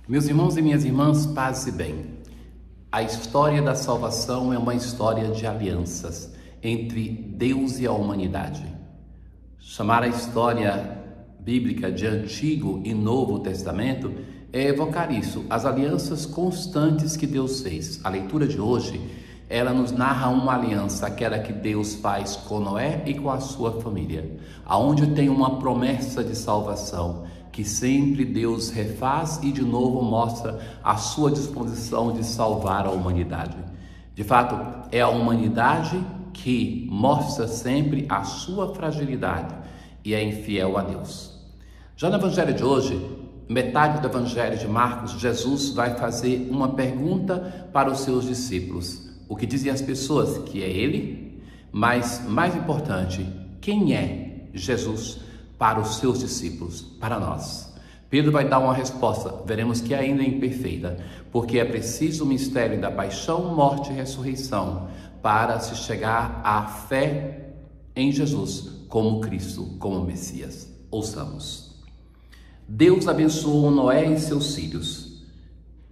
Meus irmãos e minhas irmãs, paz e bem. A história da salvação é uma história de alianças entre Deus e a humanidade. Chamar a história bíblica de Antigo e Novo Testamento é evocar isso, as alianças constantes que Deus fez. A leitura de hoje, ela nos narra uma aliança, aquela que Deus faz com Noé e com a sua família, aonde tem uma promessa de salvação, que sempre Deus refaz e de novo mostra a sua disposição de salvar a humanidade. De fato, é a humanidade que mostra sempre a sua fragilidade e é infiel a Deus. Já no evangelho de hoje, metade do evangelho de Marcos, Jesus vai fazer uma pergunta para os seus discípulos. O que dizem as pessoas? Que é ele, mas mais importante, quem é Jesus para os seus discípulos, para nós? Pedro vai dar uma resposta, veremos que ainda é imperfeita, porque é preciso o mistério da paixão, morte e ressurreição para se chegar à fé em Jesus como Cristo, como Messias. Ouçamos. Deus abençoou Noé e seus filhos.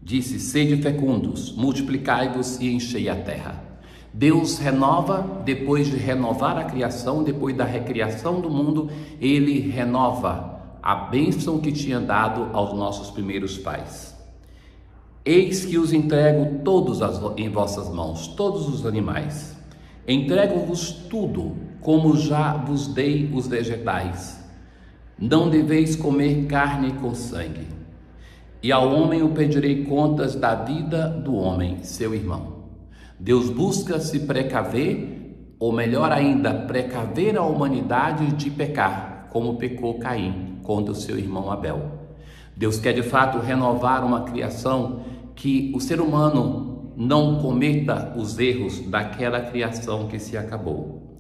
Disse: sede fecundos, multiplicai-vos e enchei a terra. Deus renova, depois de renovar a criação, depois da recriação do mundo, Ele renova a bênção que tinha dado aos nossos primeiros pais. Eis que os entrego todos em vossas mãos, todos os animais. Entrego-vos tudo, como já vos dei os vegetais. Não deveis comer carne com sangue. E ao homem o pedirei contas da vida do homem, seu irmão. Deus busca se precaver, ou melhor ainda, precaver a humanidade de pecar, como pecou Caim contra o seu irmão Abel. Deus quer de fato renovar uma criação que o ser humano não cometa os erros daquela criação que se acabou.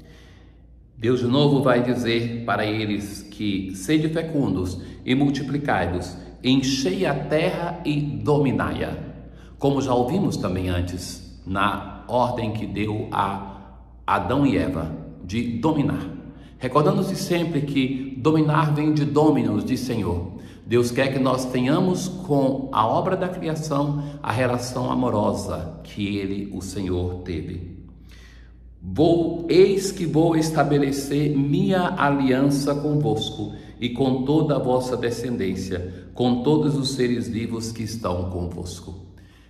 Deus de novo vai dizer para eles que sede fecundos e multiplicai-vos, enchei a terra e dominai-a, como já ouvimos também antes, na ordem que deu a Adão e Eva, de dominar. Recordando-se sempre que dominar vem de dominus, de Senhor. Deus quer que nós tenhamos com a obra da criação a relação amorosa que Ele, o Senhor, teve. Eis que vou estabelecer minha aliança convosco e com toda a vossa descendência, com todos os seres vivos que estão convosco.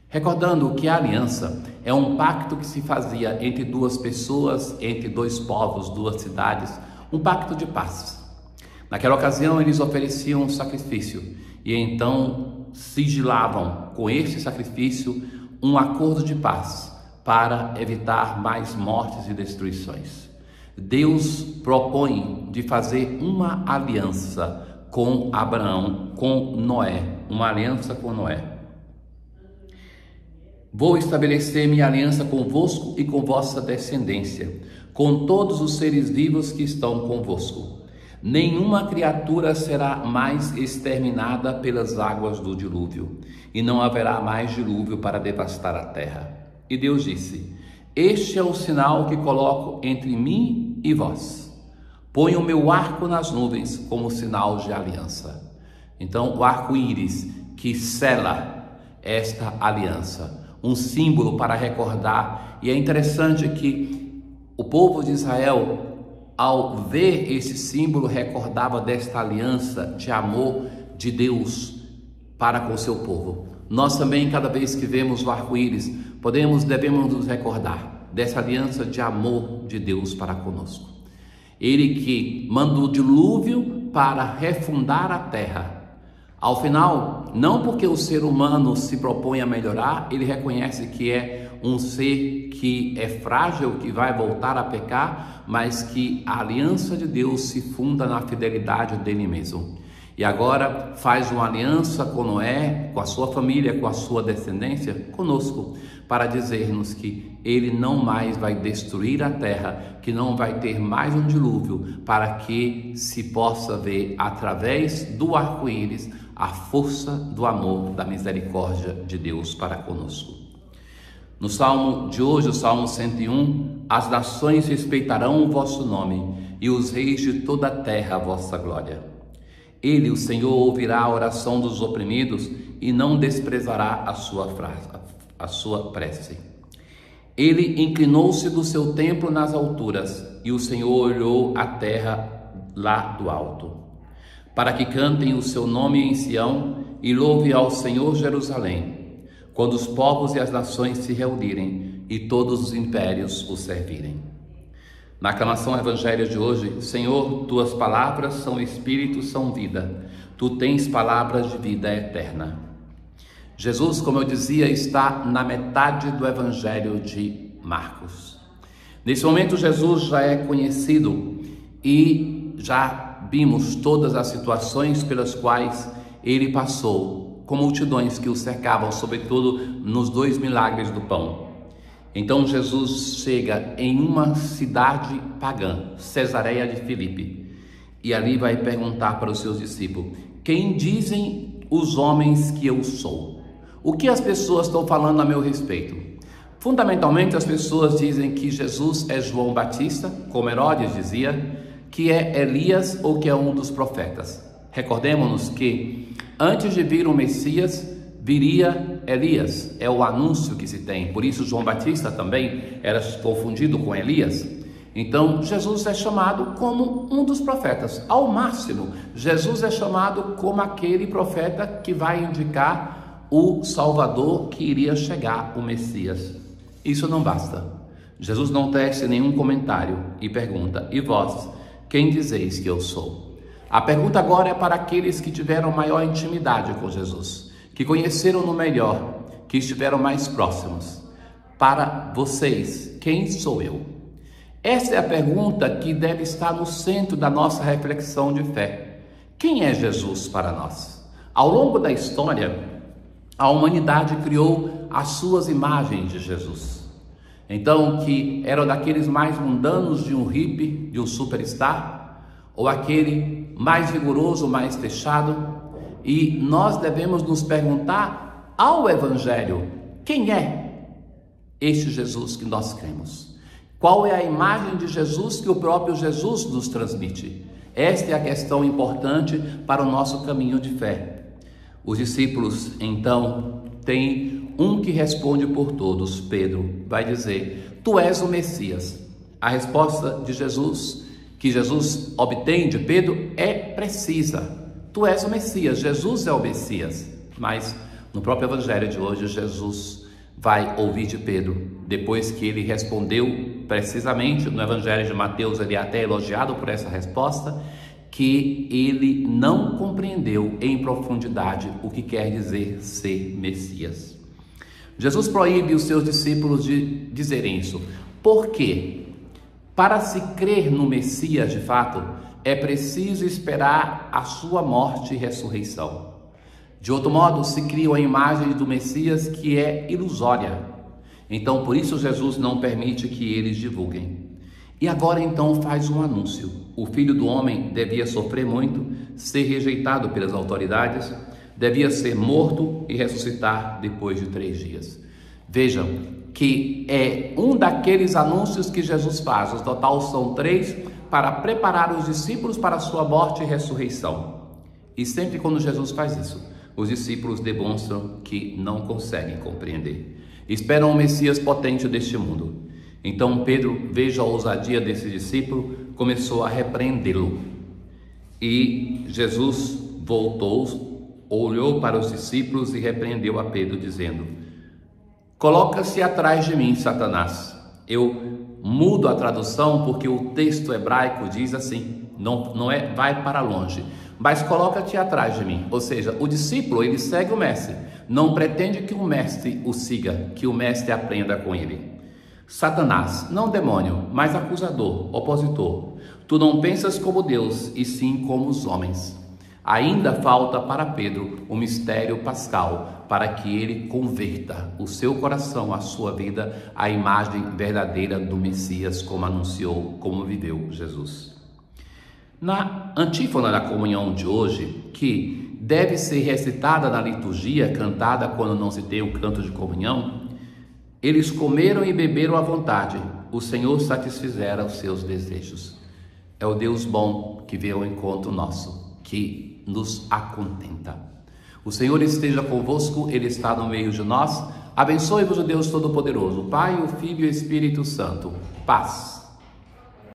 Recordando que a aliança é um pacto que se fazia entre duas pessoas, entre dois povos, duas cidades, um pacto de paz. Naquela ocasião eles ofereciam um sacrifício e então sigilavam com este sacrifício um acordo de paz para evitar mais mortes e destruições. Deus propõe de fazer uma aliança com Abraão, com Noé, uma aliança com Noé. Vou estabelecer minha aliança convosco e com vossa descendência, com todos os seres vivos que estão convosco. Nenhuma criatura será mais exterminada pelas águas do dilúvio, e não haverá mais dilúvio para devastar a terra. E Deus disse: este é o sinal que coloco entre mim e vós. Ponho o meu arco nas nuvens como sinal de aliança. Então, o arco-íris que sela esta aliança, um símbolo para recordar. E é interessante que o povo de Israel, ao ver esse símbolo, recordava desta aliança de amor de Deus para com o seu povo. Nós também, cada vez que vemos o arco-íris, devemos nos recordar dessa aliança de amor de Deus para conosco. Ele que mandou o dilúvio para refundar a terra. Ao final, não porque o ser humano se propõe a melhorar, ele reconhece que é um ser que é frágil, que vai voltar a pecar, mas que a aliança de Deus se funda na fidelidade dele mesmo. E agora faz uma aliança com Noé, com a sua família, com a sua descendência, conosco, para dizer-nos que ele não mais vai destruir a terra, que não vai ter mais um dilúvio, para que se possa ver através do arco-íris a força do amor, da misericórdia de Deus para conosco. No salmo de hoje, o Salmo 101, as nações respeitarão o vosso nome e os reis de toda a terra a vossa glória. Ele, o Senhor, ouvirá a oração dos oprimidos e não desprezará a sua prece. Ele inclinou-se do seu templo nas alturas, e o Senhor olhou a terra lá do alto, para que cantem o seu nome em Sião e louve ao Senhor Jerusalém, quando os povos e as nações se reunirem e todos os impérios o servirem. Na aclamação ao Evangelho de hoje: Senhor, tuas palavras são espírito, são vida. Tu tens palavras de vida eterna. Jesus, como eu dizia, está na metade do Evangelho de Marcos. Nesse momento, Jesus já é conhecido e já vimos todas as situações pelas quais ele passou, com multidões que o cercavam, sobretudo nos 2 milagres do pão. Então Jesus chega em uma cidade pagã, Cesareia de Filipe, e ali vai perguntar para os seus discípulos: quem dizem os homens que eu sou? O que as pessoas estão falando a meu respeito? Fundamentalmente, as pessoas dizem que Jesus é João Batista, como Herodes dizia, que é Elias ou que é um dos profetas. Recordemos-nos que antes de vir o Messias, viria Elias, é o anúncio que se tem. Por isso João Batista também era confundido com Elias. Então Jesus é chamado como um dos profetas. Ao máximo, Jesus é chamado como aquele profeta que vai indicar o Salvador que iria chegar, o Messias. Isso não basta. Jesus não tece nenhum comentário e pergunta: e vós, quem dizeis que eu sou? A pergunta agora é para aqueles que tiveram maior intimidade com Jesus, que conheceram-no melhor, que estiveram mais próximos. Para vocês, quem sou eu? Essa é a pergunta que deve estar no centro da nossa reflexão de fé. Quem é Jesus para nós? Ao longo da história, a humanidade criou as suas imagens de Jesus. Então, que eram daqueles mais mundanos de um hippie, de um superstar, ou aquele mais rigoroso, mais fechado. E nós devemos nos perguntar ao Evangelho: quem é este Jesus que nós cremos? Qual é a imagem de Jesus que o próprio Jesus nos transmite? Esta é a questão importante para o nosso caminho de fé. Os discípulos, então, têm um que responde por todos. Pedro vai dizer: tu és o Messias. A resposta de Jesus, que Jesus obtém de Pedro, é precisa: tu és o Messias. Jesus é o Messias. Mas no próprio Evangelho de hoje, Jesus vai ouvir de Pedro, depois que ele respondeu precisamente. No Evangelho de Mateus, ele é até elogiado por essa resposta, que ele não compreendeu em profundidade o que quer dizer ser Messias. Jesus proíbe os seus discípulos de dizerem isso. Por quê? Para se crer no Messias de fato, é preciso esperar a sua morte e ressurreição. De outro modo, se cria a imagem do Messias que é ilusória. Então, por isso Jesus não permite que eles divulguem. E agora então faz um anúncio: o Filho do Homem devia sofrer muito, ser rejeitado pelas autoridades, devia ser morto e ressuscitar depois de 3 dias. Vejam que é um daqueles anúncios que Jesus faz. O total são 3, para preparar os discípulos para a sua morte e ressurreição. E sempre quando Jesus faz isso, os discípulos demonstram que não conseguem compreender. Esperam o Messias potente deste mundo. Então Pedro, veja a ousadia desse discípulo, começou a repreendê-lo. E Jesus voltou, olhou para os discípulos e repreendeu a Pedro, dizendo: coloca-se atrás de mim, Satanás. Eu mudo a tradução porque o texto hebraico diz assim, não é vai para longe, mas coloca-te atrás de mim. Ou seja, o discípulo, ele segue o mestre, não pretende que o mestre o siga, que o mestre aprenda com ele. Satanás, não demônio, mas acusador, opositor. Tu não pensas como Deus, e sim como os homens. Ainda falta para Pedro o mistério pascal, para que ele converta o seu coração, a sua vida, à imagem verdadeira do Messias, como anunciou, como viveu Jesus. Na antífona da comunhão de hoje, que deve ser recitada na liturgia, cantada quando não se tem o canto de comunhão, eles comeram e beberam à vontade, o Senhor satisfizera os seus desejos. É o Deus bom que veio ao encontro nosso, que nos acontenta. O Senhor esteja convosco, Ele está no meio de nós. Abençoe-vos o Deus Todo-Poderoso, Pai, o Filho e o Espírito Santo. Paz.